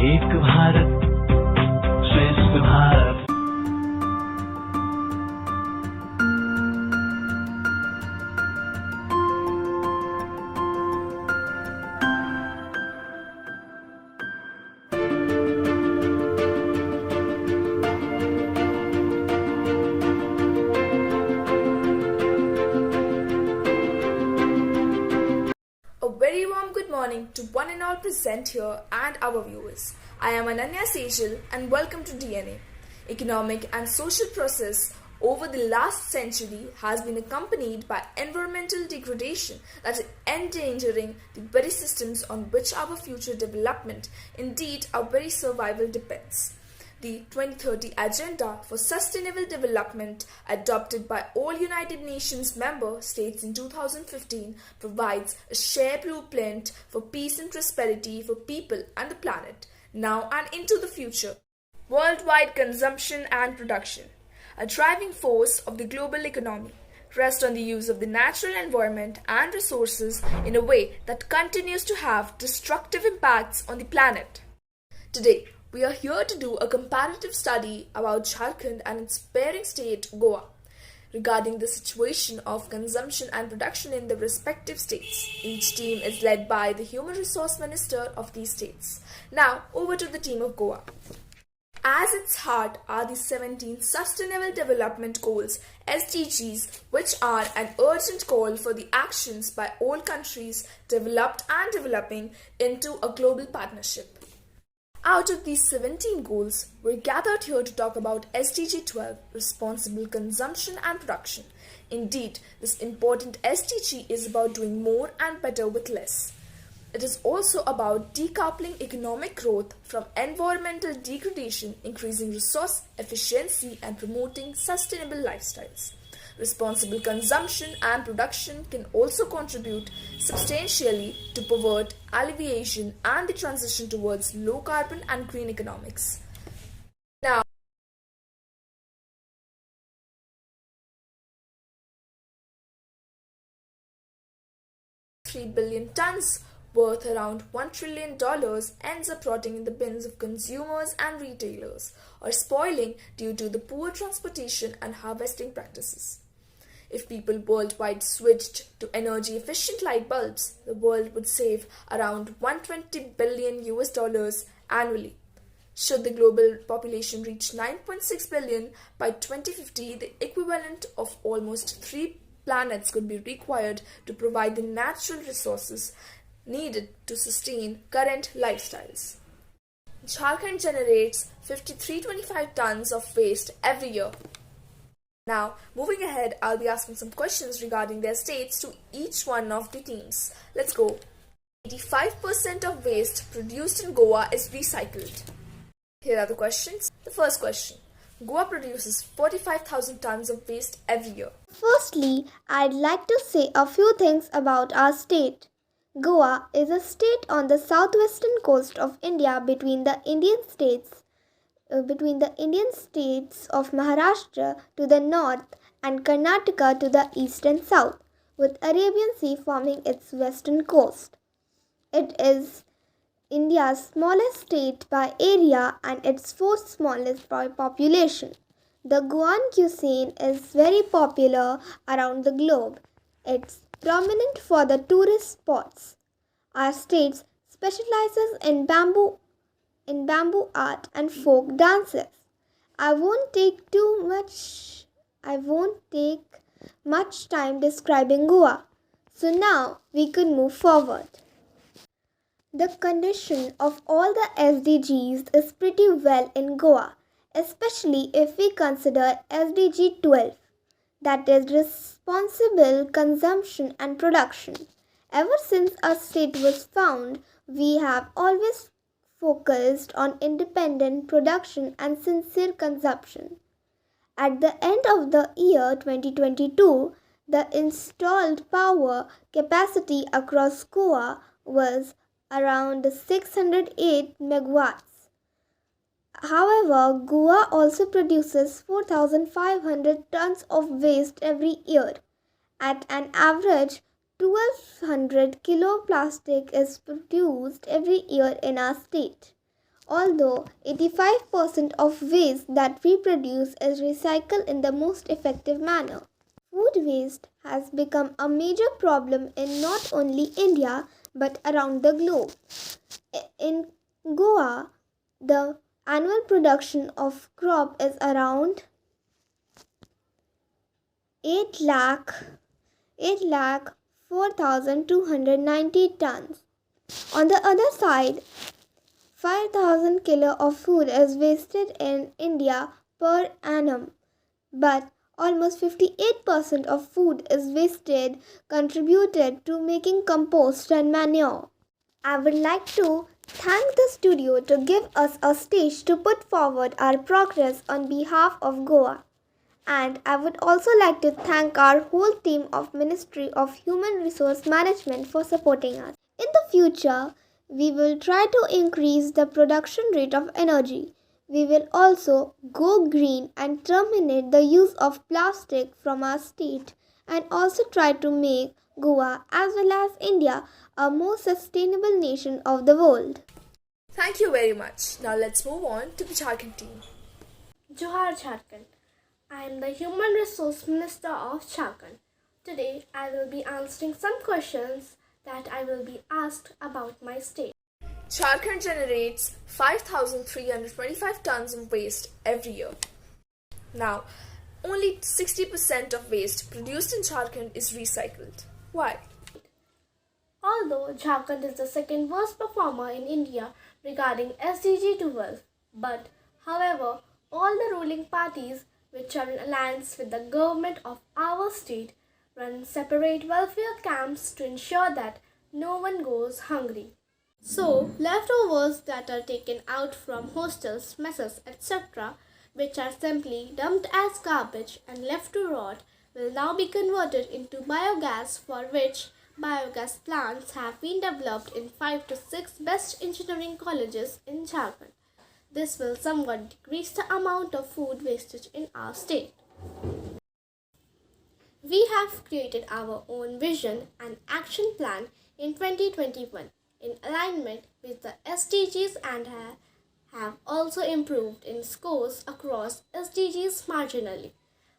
एक भारत श्रेष्ठ Bharat. A very warm good morning to one and all present here and our viewers. I am Ananya Sejal and welcome to DNA. Economic and social process over the last century has been accompanied by environmental degradation that is endangering the very systems on which our future development, indeed our very survival depends. The 2030 Agenda for Sustainable Development, adopted by all United Nations member states in 2015, provides a shared blueprint for peace and prosperity for people and the planet, now and into the future. Worldwide consumption and production, a driving force of the global economy, rest on the use of the natural environment and resources in a way that continues to have destructive impacts on the planet. Today, we are here to do a comparative study about Jharkhand and its parent state, Goa, regarding the situation of consumption and production in the respective states. Each team is led by the Human Resource Minister of these states. Now, over to the team of Goa. As its heart are the 17 Sustainable Development Goals, SDGs, which are an urgent call for the actions by all countries developed and developing into a global partnership. Out of these 17 goals, we're gathered here to talk about SDG 12, Responsible Consumption and Production. Indeed, this important SDG is about doing more and better with less. It is also about decoupling economic growth from environmental degradation, increasing resource efficiency, and promoting sustainable lifestyles. Responsible consumption and production can also contribute substantially to poverty alleviation and the transition towards low carbon and green economics. Now, $3 billion tons worth around $1 trillion ends up rotting in the bins of consumers and retailers or spoiling due to the poor transportation and harvesting practices. If people worldwide switched to energy efficient light bulbs, the world would save around $120 billion annually. Should the global population reach 9.6 billion by 2050, the equivalent of almost 3 planets could be required to provide the natural resources needed to sustain current lifestyles. Jharkhand generates 5,325 tons of waste every year. Now, moving ahead, I'll be asking some questions regarding their states to each one of the teams. Let's go. 85% of waste produced in Goa is recycled. Here are the questions. The first question. Goa produces 45,000 tons of waste every year. Firstly, I'd like to say a few things about our state. Goa is a state on the southwestern coast of India between the Indian states of Maharashtra to the north and Karnataka to the east and south, with Arabian Sea forming its western coast. It is India's smallest state by area and its fourth smallest by population. The Goan cuisine is very popular around the globe. It's prominent for the tourist spots. Our state specializes in bamboo art and folk dances. I won't take much time describing Goa. So now we could move forward. The condition of all the SDGs is pretty well in Goa, especially if we consider SDG 12, that is responsible consumption and production. Ever since our state was found, we have always focused on independent production and sincere consumption. At the end of the year 2022, the installed power capacity across Goa was around 608 megawatts. However, Goa also produces 4,500 tons of waste every year. At an average, 1,200 kilo plastic is produced every year in our state. although 85% of waste that we produce is recycled in the most effective manner. Food waste has become a major problem in not only India but around the globe. In Goa, the annual production of crop is around 8 lakh 4,290 tons. On the other side, 5,000 kilo of food is wasted in India per annum, but almost 58% of food is wasted contributed to making compost and manure. I would like to thank the studio to give us a stage to put forward our progress on behalf of Goa. And I would also like to thank our whole team of Ministry of Human Resource Management for supporting us. In the future, we will try to increase the production rate of energy. We will also go green and terminate the use of plastic from our state and also try to make Goa as well as India a more sustainable nation of the world. Thank you very much. Now let's move on to the Jharkhand team. Johar Jharkhand. I am the Human Resource Minister of Jharkhand. Today I will be answering some questions that I will be asked about my state. Jharkhand generates 5,325 tons of waste every year. Now, only 60% of waste produced in Jharkhand is recycled. Why? Although Jharkhand is the second worst performer in India regarding SDG 12, but however, all the ruling parties which are in alliance with the government of our state run separate welfare camps to ensure that no one goes hungry. So, leftovers that are taken out from hostels, messes, etc., which are simply dumped as garbage and left to rot, will now be converted into biogas, for which biogas plants have been developed in 5 to 6 best engineering colleges in Jharkhand. This will somewhat decrease the amount of food wastage in our state. We have created our own vision and action plan in 2021 in alignment with the SDGs and have also improved in scores across SDGs marginally.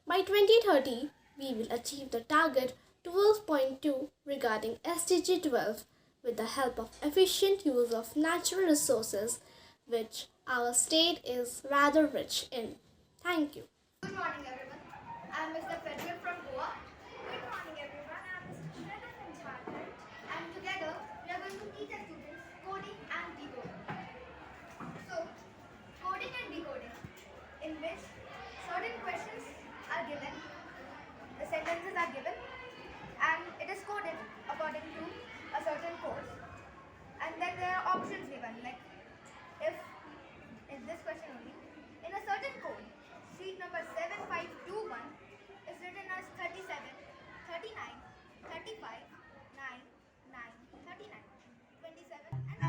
By 2030, we will achieve the target 12.2 regarding SDG 12 with the help of efficient use of natural resources, which our state is rather rich in. Thank you. Good morning, everyone. I'm Mr. Frederick from Goa. Good morning, everyone. I'm Mr. Shweta from Jharkhand. And together, we are going to teach our students coding and decoding. So, coding and decoding, in which certain questions are given, the sentences are given, and it is coded according to a certain code. And then there are options given, like if in this question only, in a certain code, sheet number 7521 is written as 37, 39, 35, 9, 9, 39, 27 and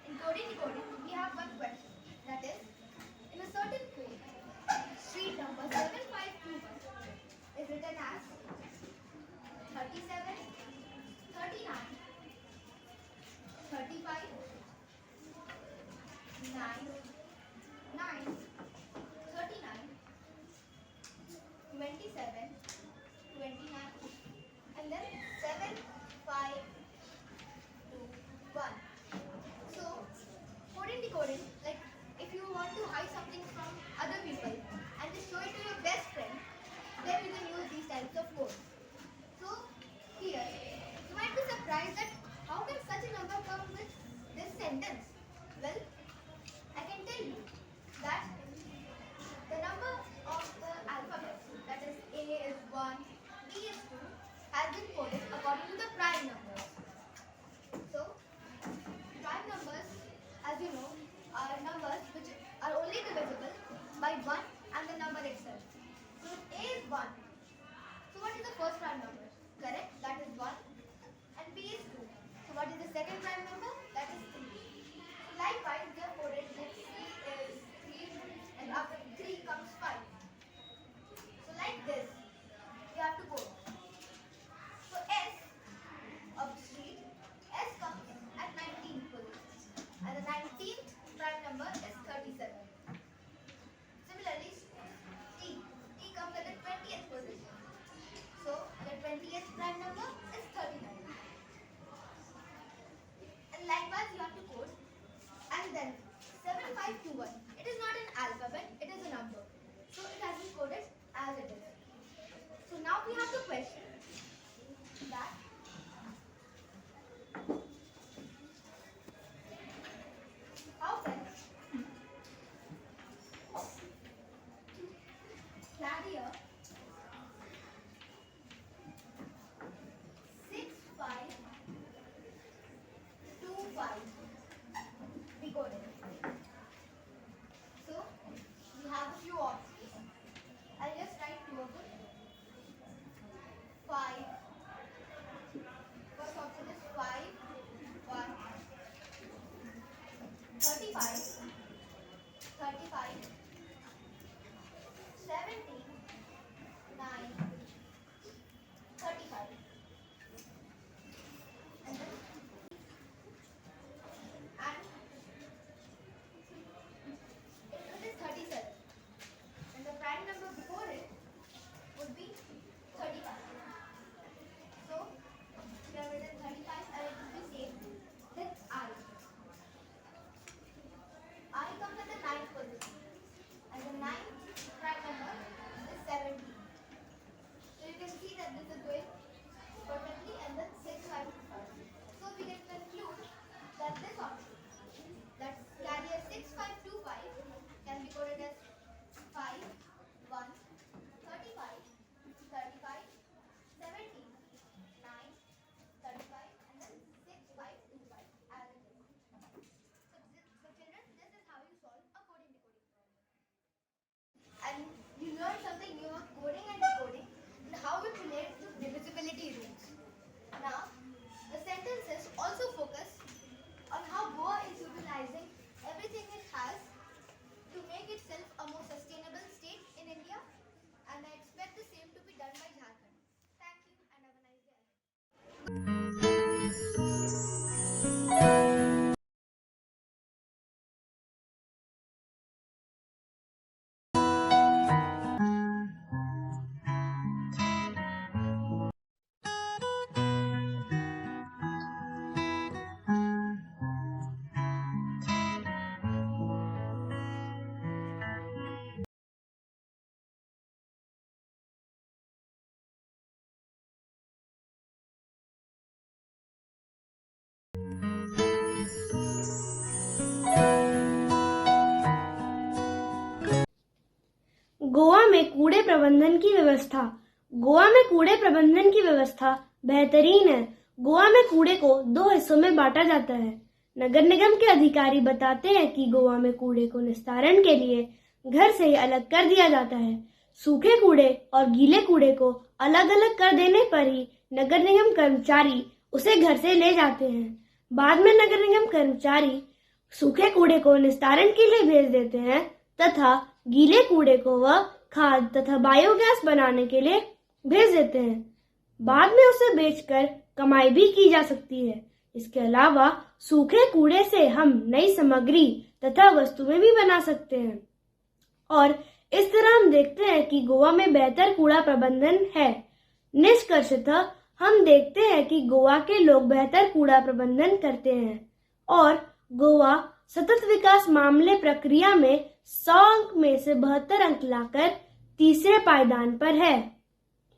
in coding decoding, we have one question, that is, in a certain code, sheet number 7521 is written as 37, 39, 35, 9, 9, 39, 27, 29, and then 7, 5, 2, 1. So, coding decoding, like if you want to hide something from other people and just show it to your best friend, then you can use these types of codes. So, here, you might be surprised that how can such a number come with this sentence? Well, I can tell you that the number of the alphabet, that is A is 1, B is 2, has been coded according to the prime numbers. So, prime numbers, as you know, are numbers which are only divisible by 1 and the number itself. So, if A is 1, so what is the first prime number? Correct, that is 1. And B is 2. So what is the second prime number? That is 3. Likewise, they are coded that C is 3, 6521. It is not an alphabet, it is a number. So it has been coded as it is. So now we have the question that how can carrier 6525 be coded? So we have a few options. I'll just write two of them. 5. First option is 5, 1, 35, 35, 17, 9, 35. And then it is 37. And the prime number before it would be 35. So we have written 35 and it will be same. Then I comes at the 9th position. And the 9th prime number is 17. So you can see that this is going perfectly and then 6, 5, 5. So we can conclude that this option, that carrier 6525 can be coded as 5, 1, 35, 35, 17, 9, 35 and then 6, 5, 2, 5 as it is. So children, this is how you solve a coding decoding problem. And you learn something new about coding and decoding and how it relates to divisibility rules. Now, the sentences also focus on how Goa is utilizing everything it has to make itself a more sustainable state in India, and I expect the same to be done by Jharkhand. Thank you and have a nice day ahead. Goa में कूड़े प्रबंधन की व्यवस्था। गोवा में कूड़े प्रबंधन की व्यवस्था बेहतरीन है। गोवा में कूड़े को 2 हिस्सों में बांटा जाता है। नगर निगम के अधिकारी बताते हैं कि गोवा में कूड़े को निस्तारण के लिए घर से ही अलग कर दिया जाता है। सूखे कूड़े और गीले कूड़े को अलग अलग कर देने पर ही नगर निगम कर्मचारी उसे घर से ले जाते हैं। बाद में नगर निगम कर्मचारी सूखे कूड़े को निस्तारण के लिए भेज देते हैं तथा गीले कूड़े को वह खाद तथा बायोगैस बनाने के लिए भेज देते हैं। बाद में उसे बेचकर कमाई भी की जा सकती है। इसके अलावा सूखे कूड़े से हम नई सामग्री तथा वस्तुएं भी बना सकते हैं और इस तरह हम देखते हैं कि गोवा में बेहतर कूड़ा प्रबंधन है। निष्कर्षतः हम देखते हैं कि गोवा के लोग बेहतर कूड़ा प्रबंधन करते हैं और गोवा सतत विकास मामले प्रक्रिया में 100 अंक में से 72 अंक लाकर तीसरे पायदान पर है।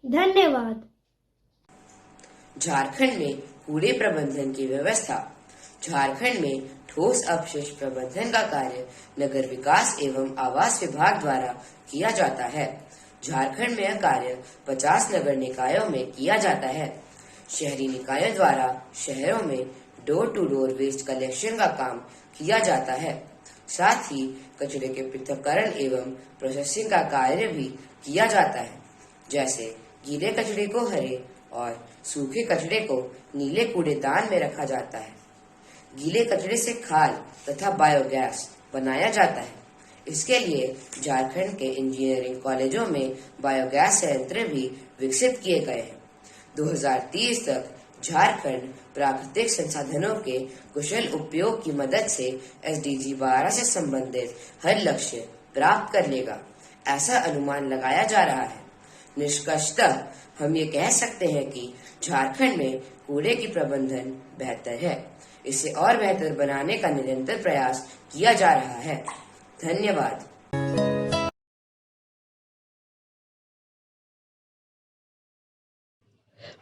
धन्यवाद। झारखंड में कूड़े प्रबंधन की व्यवस्था। झारखंड में ठोस अपशिष्ट प्रबंधन का कार्य नगर विकास एवं आवास विभाग द्वारा किया जाता है। झारखंड में यह कार्य 50 नगर निकायों में किया जाता है। शहरी निकायों द्वारा शहरों में door to door waste collection का काम किया जाता है। साथ ही कचरे के पृथक्करण एवं प्रोसेसिंग का कार्य भी किया जाता है। जैसे गीले कचरे को हरे और सूखे कचरे को नीले कूड़ेदान में रखा जाता है। गीले कचरे से खाद तथा बायोगैस बनाया जाता है। इसके लिए झारखंड के इंजीनियरिंग कॉलेजों में बायोगैस संयंत्र भी विकसित किए गए हैं। 2030 तक झारखंड प्राकृतिक संसाधनों के कुशल उपयोग की मदद से SDG 12 से संबंधित हर लक्ष्य प्राप्त कर लेगा, ऐसा अनुमान लगाया जा रहा है। निष्कर्षतः हम ये कह सकते हैं कि झारखंड में कूड़े की प्रबंधन बेहतर है। इसे और बेहतर बनाने का निरंतर प्रयास किया जा रहा है। धन्यवाद।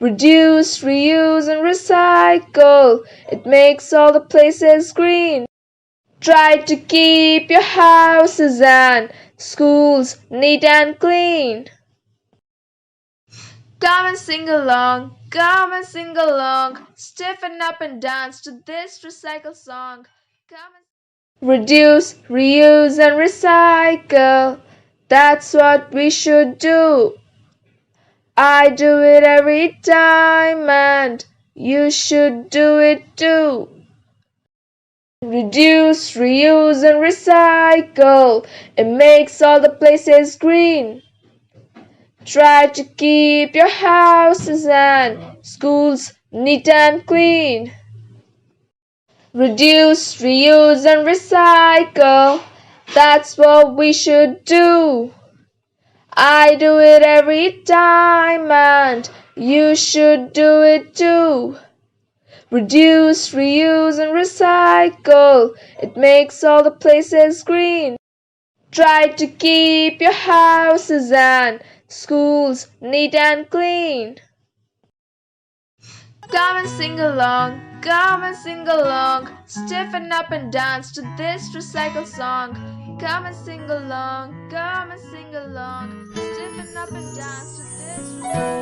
Reduce, reuse, and recycle. It makes all the places green. Try to keep your houses and schools neat and clean. Come and sing along, come and sing along. Stiffen up and dance to this recycle song. Come and reduce, reuse, and recycle. That's what we should do. I do it every time and you should do it too. Reduce, reuse, and recycle. It makes all the places green. Try to keep your houses and schools neat and clean. Reduce, reuse, and recycle. That's what we should do. I do it every time and you should do it too. Reduce, reuse, and recycle. It makes all the places green. Try to keep your houses and schools neat and clean. Come and sing along, come and sing along. Stiffen up and dance to this recycle song. Come and sing along, come and sing along. Stiffen up and dance to this recycle song.